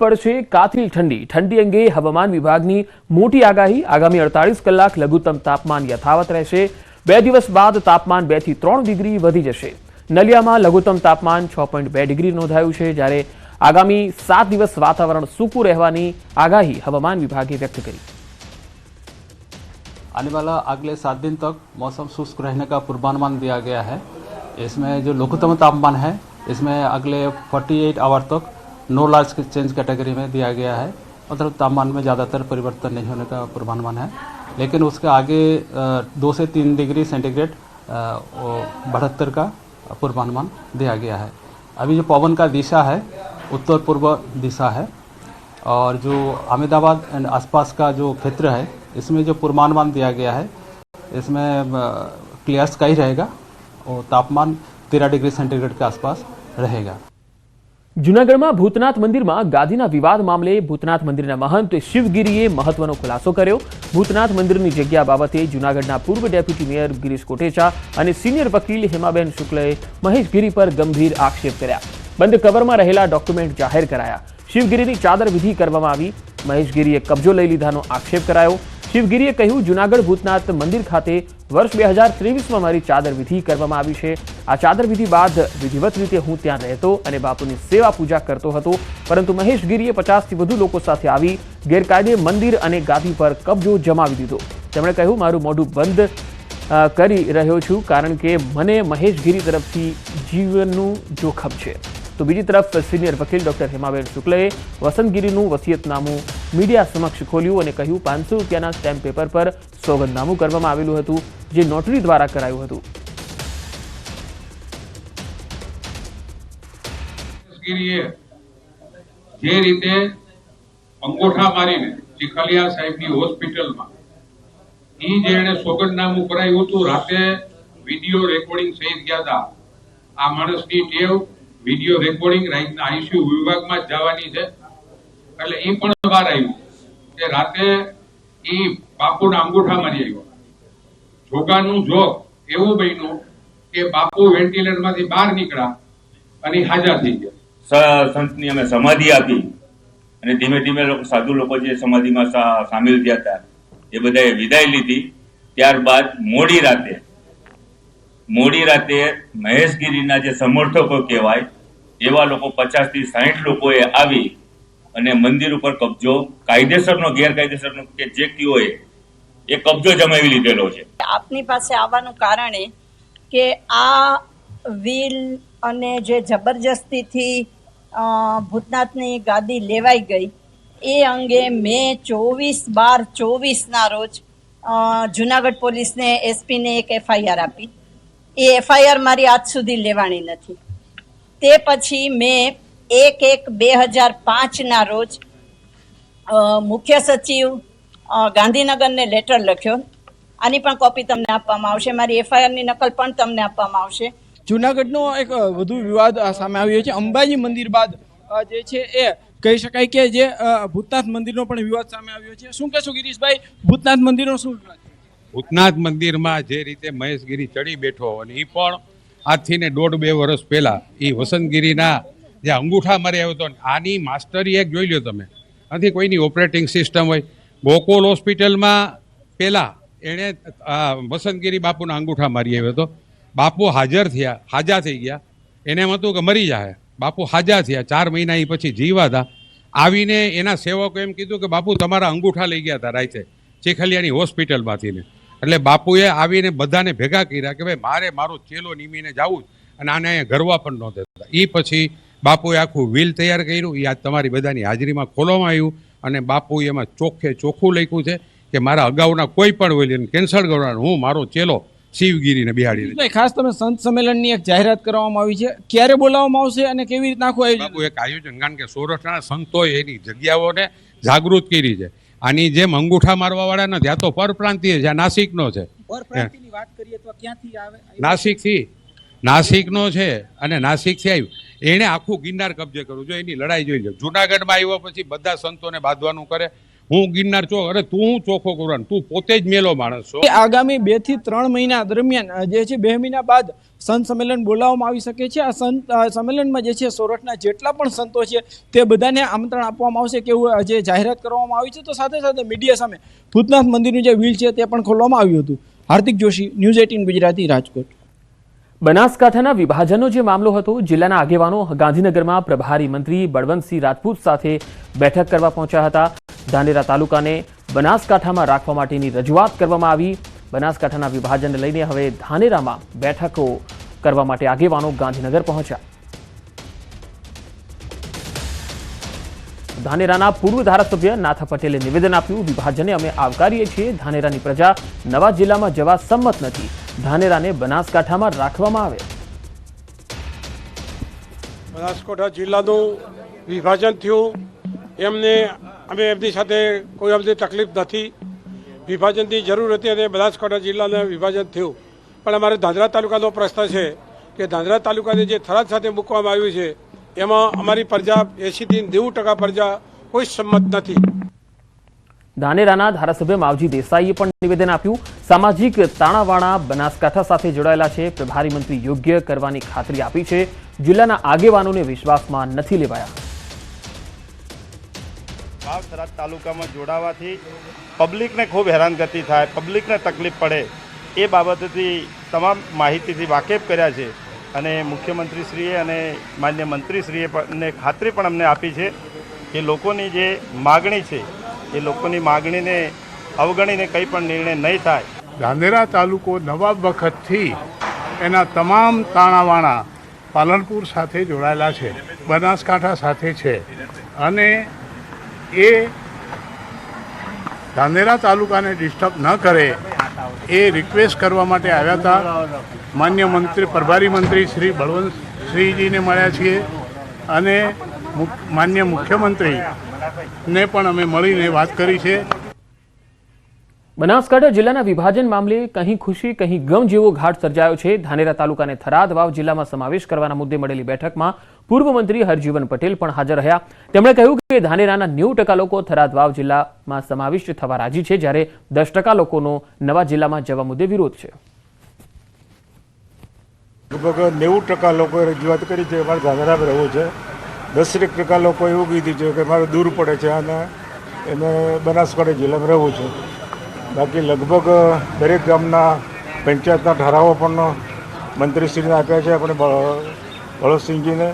પડશે કાતિલ ઠંડી અંગે હવામાન વિભાગની મોટી આગાહી આગામી 48 કલાક લઘુત્તમ તાપમાન યથાવત રહેશે 2 દિવસ બાદ તાપમાન 2 થી 3 ડિગ્રી વધી જશે નલિયામાં લઘુત્તમ તાપમાન 6.2 ડિગ્રી નોંધાયું છે જ્યારે આગામી 7 દિવસ વાતાવરણ સૂકું રહેવાની આગાહી હવામાન વિભાગે વ્યક્ત કરી आने वाला अगले 7 दिन तक मौसम शुष्क रहने का पूर्वानुमान दिया गया है। इसमें जो लघुत्तम तापमान है इसमें अगले 48 आवर तक नो लार्ज चेंज कैटेगरी में दिया गया है, मतलब तापमान में ज़्यादातर परिवर्तन नहीं होने का पूर्वानुमान है। लेकिन उसके आगे 2 से 3 डिग्री सेंटीग्रेड बढ़ोत्तर का पूर्वानुमान दिया गया है। अभी जो पवन का दिशा है उत्तर पूर्व दिशा है और जो अहमदाबाद एंड आसपास का जो क्षेत्र है इसमें जो पूर्वानुमान दिया गया है इसमें क्लियर स्काई रहेगा और तापमान 13 डिग्री सेंटीग्रेड के आसपास रहेगा। જૂનાગઢમાં ભૂતનાથ મંદિરમાં ગાદીના વિવાદ મામલે ભૂતનાથ મંદિરના મહંત શિવગીરીએ મહત્વનો ખુલાસો કર્યો। ભૂતનાથ મંદિરની જગ્યા બાબતે જૂનાગઢના પૂર્વ ડેપ્યુટી મેયર ગિરીશ કોટેચા અને સિનિયર વકીલ હેમાબેન શુક્લએ મહેશ ગીરી પર ગંભીર આક્ષેપ કર્યા। બંધ કવરમાં રહેલા ડોક્યુમેન્ટ જાહેર કરાયા। શિવગીરીની ચાદર વિધિ કરવામાં આવી। મહેશ ગીરીએ કબજો લઈ લીધાનો આક્ષેપ કરાયો। શિવગીરીએ કહ્યું જૂનાગઢ ભૂતનાથ મંદિર ખાતે વર્ષ 2023માં મારી ચાદર વિધિ કરવામાં આવી છે। આ ચાદર વિધિ બાદ વિધિવત રીતે હું ત્યાં રહેતો અને બાપુની સેવા પૂજા કરતો હતો, પરંતુ મહેશ ગીરીએ 50થી વધુ લોકો સાથે આવી ગેરકાયદે મંદિર અને ગાદી પર કબજો જમાવી દીધો। તેમણે કહ્યું મારું મોઢું બંધ કરી રહ્યો છું કારણ કે મને મહેશ ગીરી તરફથી જીવનનું જોખમ છે। તો બીજી તરફ સિનિયર વકીલ ડોક્ટર હેમાબેન શુક્લએ વસંતગીરીનું વસિયતનામું મીડિયા સમક્ષ ખોલ્યું અને કહ્યું 500 રૂપિયાના સ્ટેમ્પ પેપર પર સોગંદનામું કરવામાં આવેલું હતું જે નોટરી દ્વારા કરાયું હતું। જે રીતે અંગોઠા મારીને ચીખલિયા સાહેબની હોસ્પિટલમાં ઈ જેણે સોગંદનામું કરાયું હતું રાતે વિડિયો રેકોર્ડિંગ સહિત ગયા હતા। આ માણસની ટેવ વિડિયો રેકોર્ડિંગ રાઈટના આઈસીયુ વિભાગમાં જ જવાની છે એટલે એ પણ બહાર આવ્યું કે રાતે એ બાપુના અંગૂઠા મારી આવ્યો। જોગાનું જોગ એવું બન્યું કે બાપુ વેન્ટિલેટરમાંથી બહાર નીકળ્યા અને હાજા થઈ ગયા। સંતની અમે સમાધિ આપી અને ધીમે ધીમે સાધુ લોકો જે સમાધિમાં સામેલ થયા હતા એ બધાએ વિદાય લીધી। ત્યારબાદ મોડી રાતે મહેશગીરીના જે સમર્થકો કહેવાય એવા લોકો 50 થી 60 લોકોએ આવી અને મંદિર ઉપર કબજો કાયદેસરનો ગેરકાયદેસરનો કે જે કયો એ કબજો જમાવી લીધેલો છે। આપની પાસે આવવાનું કારણ એ કે આ વિલ અને જે જબરજસ્તીથી ભૂતનાથની ગાદી લેવાઈ ગઈ એ અંગે મેં 24/12/24ના રોજ જુનાગઢ પોલીસને એસપીને એક એફઆઈઆર આપી। એ એફઆઈઆર મારી આજ સુધી લેવાણી નથી। તે પછી મેં 1/1/2005ના રોજ મુખ્ય સચિવ ગાંધીનગરને લેટર લખ્યો। આની પણ કોપી તમને આપવામાં આવશે, મારી એફઆઈઆરની નકલ પણ તમને આપવામાં આવશે। જૂનાગઢનો એક વધુ વિવાદ સામે આવ્યો છે। અંબાજી મંદિર બાદ જે છે એ કહી શકાય કે જે ભૂતનાથ મંદિરનો પણ વિવાદ સામે આવ્યો છે। શું કહેશો ગિરીશભાઈ, ભૂતનાથ મંદિરનો શું વિવાદ છે? ભૂતનાથ મંદિરમાં જે રીતે મહેશગીરી ચડી બેઠો અને એ પણ આજથી ને 1.5-2 વર્ષ પહેલાં એ વસંતગીરીના જે અંગૂઠા મારી આવ્યો હતો આની માસ્ટરી એક જોઈ લો તમે। નથી કોઈની ઓપરેટિંગ સિસ્ટમ હોય। ગોકુલ હોસ્પિટલમાં પહેલાં એણે વસંતગીરી બાપુના અંગૂઠા મારી આવ્યો હતો। બાપુ હાજા થઈ ગયા। એને એમ હતું કે મરી જાય। બાપુ હાજા થયા, 4 મહિના એ પછી જીવા હતા। આવીને એના સેવકો એમ કીધું કે બાપુ તમારા અંગૂઠા લઈ ગયા હતા રાતે ચીખલિયાની હોસ્પિટલમાંથી ને। એટલે બાપુએ આવીને બધાને ભેગા કર્યા કે ભાઈ મારે મારો ચેલો નીમીને જવું અને આને અહીંયા ગરવા પણ ન દેતા। એ પછી બાપુએ આખું વિલ તૈયાર કર્યું, એ આજ તમારી બધાની હાજરીમાં ખોલવામાં આવ્યું અને બાપુએ એમાં ચોખ્ખું લખ્યું છે કે મારા અગાઉના કોઈ પણ હોય કેન્સલ કરવાનું, હું મારો ચેલો શિવગીરીને બિહાડી। ખાસ તમે સંત સંમેલનની એક જાહેરાત કરવામાં આવી છે, ક્યારે બોલાવવામાં આવશે અને કેવી રીતના આખું આયોજન? બાપુ એક આયોજન, કારણ કે સૌરાષ્ટ્રના સંતોએ એની જગ્યાઓને જાગૃત કરી છે। આની જેમ અંગૂઠા મારવા વાળા નથી, આ તો પરપ્રાંતીય છે, આ નાસિકનો છે। પરપ્રાંતિની વાત કરીએ તો ક્યાંથી આવે? નાસિકનો છે અને નાસિકથી આવ્યું। એણે આખું ગિરનાર કબજે કર્યું। જો એની લડાઈ જોઈ લો, જુનાગઢમાં આવ્યો પછી બધા સંતોને બાંધવાનું કરે, હું ગિરનાર ચોક, અરે તું હું ચોખ્ખો કરવાનું, તું પોતે જ મેલો માણસ છો. આગામી 2 થી 3 મહિના દરમિયાન જે છે 2 મહિના બાદ સંત સંમેલન બોલાવવામાં આવી શકે છે. આ સંત સંમેલનમાં જે છે સોરઠના જેટલા પણ સંતો છે તે બધાને આમંત્રણ આપવામાં આવશે કે એવું જે જાહેરાત કરવામાં આવી છે. તો સાથે સાથે મીડિયા સામે ભૂતનાથ મંદિરનું જે વ્હીલ છે તે પણ ખોલવામાં આવ્યું હતું. હાર્દિક જોશી, ન્યૂઝ 18 ગુજરાતી, રાજકોટ. બનાસકાંઠાના વિભાજનનો જે મામલો હતો, જિલ્લાના આગેવાનો ગાંધીનગરમાં પ્રભારી મંત્રી બળવંતસિંહ રાજપૂત સાથે બેઠક કરવા પહોંચ્યા હતા. ધાનેરા તાલુકાને બનાસકાંઠામાં રાખવા માટેની રજૂઆત કરવામાં આવી. બનાસકાંઠાના વિભાજનને લઈને હવે ધાનેરામાં બેઠકો કરવા માટે આગેવાનો ગાંધીનગર પહોંચ્યા. ધાનેરાના પૂર્વ ધારાસભ્ય નાથા પટેલે નિવેદન આપ્યું, વિભાજનને અમે આવકારીએ છીએ. ધાનેરાની પ્રજા નવા જિલ્લામાં જવા સંમત નથી. ધાનેરાને બનાસકાંઠામાં રાખવામાં આવે. બનાસકાંઠા જિલ્લાનું વિભાજન થયું, એમને અમે એમની સાથે કોઈ અમને તકલીફ નથી. વિભાજનની જરૂર હતી અને બનાસકાંઠા જિલ્લાનું વિભાજન થયું. પણ અમારે ધાંધ્રા તાલુકાનો પ્રશ્ન છે કે ધાંધ્રા તાલુકાને જે થરાદ સાથે મૂકવામાં આવ્યું છે એમાં અમારી પ્રજા 80 થી 90% પ્રજા કોઈ સંમત નથી. ધાનેરાના ધારાસભ્ય માવજી દેસાઈએ પણ નિવેદન આપ્યું. સામાજિક તાણાવાણા બનાસકાંઠા સાથે જોડાયેલા છે. પ્રભારી મંત્રી યોગ્ય કરવાની ખાતરી આપી છે. જિલ્લાના આગેવાનોને વિશ્વાસમાં નથી લેવાયા. થરાદ તાલુકામાં જોડાવાથી પબ્લિકને ખૂબ હેરાનગતિ થાય, પબ્લિકને તકલીફ પડે એ બાબતથી તમામ માહિતીથી વાકેફ કર્યા છે. અને મુખ્યમંત્રીશ્રીએ અને માન્ય મંત્રીશ્રીએ પણ ખાતરી પણ અમને આપી છે કે લોકોની જે માગણી છે એ લોકોની માગણીને અવગણીને કંઈ પણ નિર્ણય નહીં થાય. ધાનેરા તાલુકો નવા વખતથી એના તમામ તાણાવાણા પાલનપુર સાથે જોડાયેલા છે, બનાસકાંઠા સાથે છે અને એ ધાનેરા તાલુકાને ડિસ્ટર્બ ન કરે એ રિક્વેસ્ટ કરવા માટે આવ્યા હતા. માન્ય મંત્રી પ્રભારી મંત્રી શ્રી બળવંતસિંહજીને મળ્યા છીએ અને માન્ય મુખ્યમંત્રીને પણ અમે મળીને વાત કરી છે. બનાસકાંઠા જિલ્લાના વિભાજન મામલે કંઈ ખુશી કંઈ ગમ જેવો ઘાટ સર્જાયો છે. ધાનેરા તાલુકાને થરાદ વાવ જિલ્લામાં સમાવેશ કરવાના મુદ્દે મળેલી બેઠકમાં પૂર્વ મંત્રી હરજીવન પટેલ પણ હાજર રહ્યા. તેમણે કહ્યું કે ધાનેરાના 90% લોકો થરાદ વાવ જિલ્લામાં સમાવિષ્ટ થવા રાજી છે, જ્યારે 10% લોકોનો નવા જિલ્લામાં જવા મુદ્દે વિરોધ છે. લગભગ 90% લોકોએ રજૂઆત કરી છે અમારે ધાનેરામાં રહેવું છે. 10% લોકો એવું કીધું છે કે મારે દૂર પડે છે અને એને બનાસકાંઠા જિલ્લામાં રહેવું છે. બાકી લગભગ દરેક ગામના પંચાયતના ઠરાવો પણ મંત્રીશ્રીને આપ્યા છે આપણે બળવંતસિંહજીને.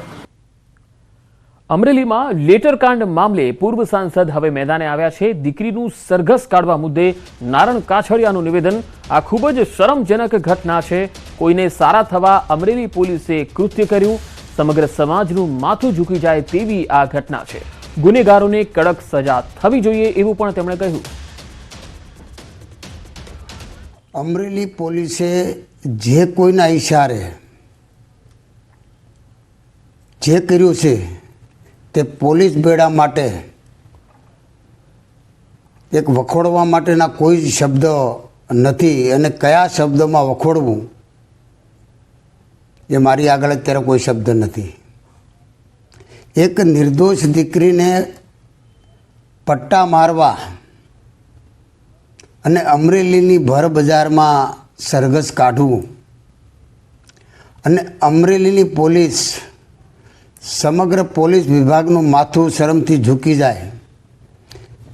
અમરેલીમાં લેટરકાંડ મામલે પૂર્વ સાંસદ હવે મેદાને આવ્યા છે. દીકરીનું સરઘસ કાઢવા મુદ્દે નારણ કાછડિયાનું નિવેદન. આ ખૂબ જ શરમજનક ઘટના છે. કોઈને સારા થવા અમરેલી પોલીસે કૃત્ય કર્યું. સમગ્ર સમાજનું માથું ઝૂકી જાય તેવી આ ઘટના છે. ગુનેગારોને કડક સજા થવી જોઈએ એવું પણ તેમણે કહ્યું. અમરેલી પોલીસે જે કોઈના ઈશારે જે કર્યું છે તે પોલીસ બેડા માટે એક વખોડવા માટેના કોઈ જ શબ્દ નથી અને કયા શબ્દમાં વખોડવું એ મારી આગળ અત્યારે કોઈ શબ્દ નથી. એક નિર્દોષ દીકરીને પટ્ટા મારવા અને અમરેલીની ભર બજારમાં સરઘસ કાઢવું અને અમરેલીની પોલીસ સમગ્ર પોલીસ વિભાગનું માથું શરમથી ઝૂકી જાય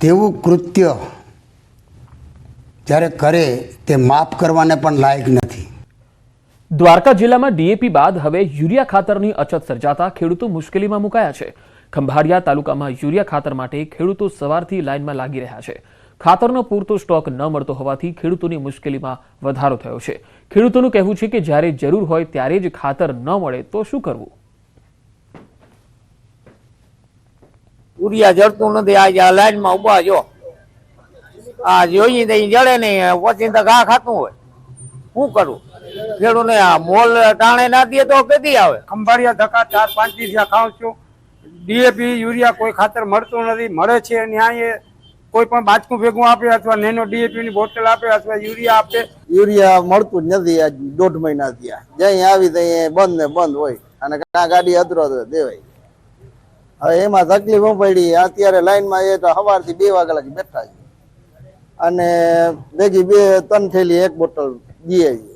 તેવું કૃત્ય જ્યારે કરે તે માફ કરવાને પણ લાયક નથી. દ્વારકા જિલ્લામાં ડીએપી બાદ હવે યુરિયા ખાતરની અછત સર્જાતા ખેડૂતો મુશ્કેલીમાં મુકાયા છે. ખંભાળિયા તાલુકામાં યુરિયા ખાતર માટે ખેડૂતો સવારથી લાઇનમાં લાગી રહ્યા છે. ખાતરનો પૂરતો સ્ટોક ન મળતો હોવાથી ખેડૂતોની મુશ્કેલીમાં વધારો થયો છે. ખેડૂતોનું કહેવું છે કે જ્યારે જરૂર હોય ત્યારે જ ખાતર ન મળે તો શું કરવું. યુરિયા જડતું નથી. આ લાઈનમાં ઉભા જો આ જોઈએ જડે નહીં, ઓચિંતા ઘા ખાતું હોય શું કરવું. ખેડૂતને આ મોલ ટાણે ના દે તો કેદી આવે. ખંભાળિયા ધક્કા 4-5 દિવસ ખાઉં છું. ડીએપી યુરિયા કોઈ ખાતર મળતું નથી. મળે છે ન્યાય કોઈ પણ બાચકું ભેગું આપે અથવા નેનો ડીએપી ની બોટલ આપે અથવા યુરિયા આપે. યુરિયા મળતું જ નથી. આજ 1.5 મહિના થયા. જ્યાં આવી ત્યાં બંધ ને બંધ હોય અને ગાડી અધરો દેવાય. હવે એમાં તકલીફ હું પડી, અત્યારે લાઈનમાં એ તો સવારથી 2 વાગ્યા લગી બેઠા છે અને ભેગી 2-3 થેલી 1 બોટલ દઈએ છીએ.